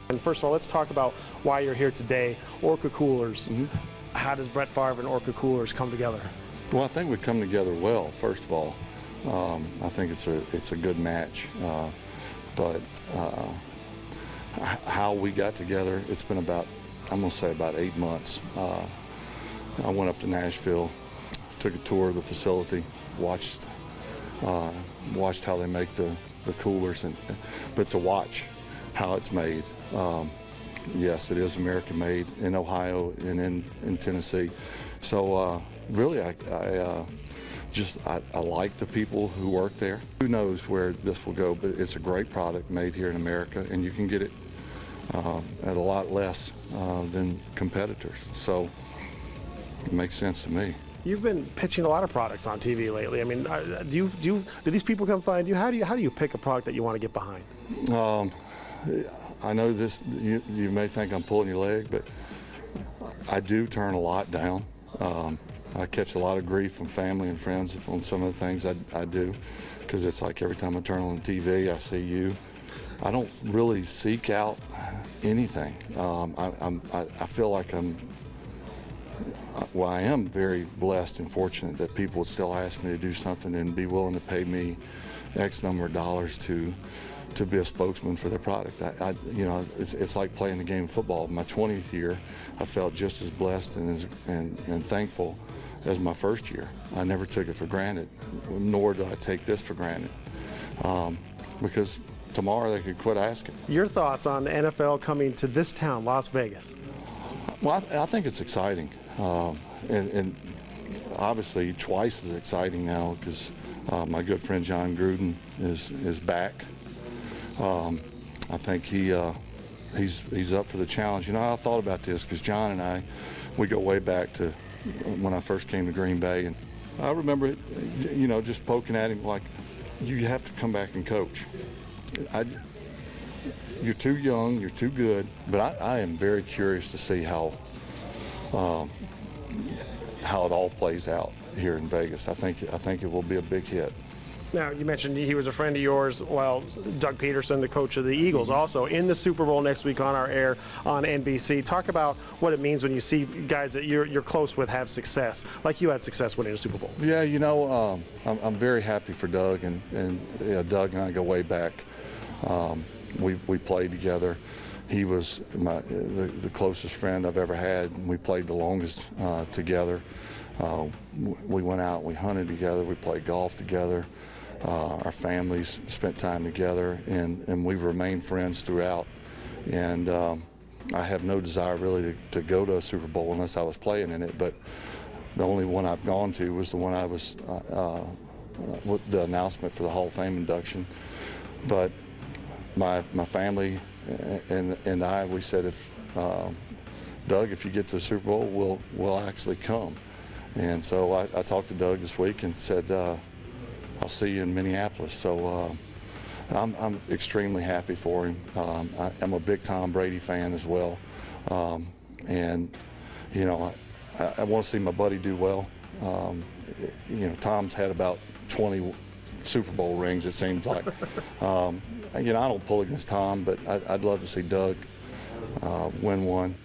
And first of all, let's talk about why you're here today. Orca Coolers. How does Brett Favre and Orca Coolers come together? Well, I think we come together well. First of all, I think it's a good match. But how we got together, it's been about, I'm going to say about 8 months. I went up to Nashville, took a tour of the facility, watched how they make the coolers, but to watch how it's made. Yes, it is American made in Ohio and in Tennessee. So really, I like the people who work there. Who knows where this will go, but it's a great product made here in America, and you can get it at a lot less than competitors. So it makes sense to me. You've been pitching a lot of products on TV lately. I mean, do these people come find you? How do you pick a product that you want to get behind? I know this. You may think I'm pulling your leg, but I do turn a lot down. I catch a lot of grief from family and friends on some of the things I do, because it's like every time I turn on TV, I see you. I don't really seek out anything. I feel like I am very blessed and fortunate that people would still ask me to do something and be willing to pay me X number of dollars to be a spokesman for their product. You know, it's like playing the game of football. My 20th year, I felt just as blessed and thankful as my first year. I never took it for granted, nor do I take this for granted, because tomorrow they could quit asking. Your thoughts on the NFL coming to this town, Las Vegas? Well, I think it's exciting, and obviously twice as exciting now, because my good friend John Gruden is back. I think he's up for the challenge. You know, I thought about this because John and we go way back to when I first came to Green Bay, and I remember, you know, just poking at him like, you have to come back and coach. You're too young, you're too good, but I am very curious to see how it all plays out here in Vegas. I think it will be a big hit. Now, you mentioned he was a friend of yours. Well, Doug Peterson, the coach of the Eagles, also in the Super Bowl next week on our air on NBC. Talk about what it means when you see guys that you're close with have success, like you had success winning a Super Bowl. Yeah, you know, I'm very happy for Doug, and Doug and I go way back. We played together. He was the closest friend I've ever had, and we played the longest together. We went out, we hunted together, we played golf together. Our families spent time together, and we've remained friends throughout. And I have no desire really to go to a Super Bowl unless I was playing in it, but the only one I've gone to was the one I was with the announcement for the Hall of Fame induction. But my family and I, we said, if Doug, if you get to the Super Bowl, we'll actually come. And so I talked to Doug this week and said, I'll see you in Minneapolis. So I'm extremely happy for him. I'm a big Tom Brady fan as well. And, you know, I want to see my buddy do well. You know, Tom's had about 20 Super Bowl rings, it seems like. You know, I don't pull against Tom, but I'd love to see Doug win one.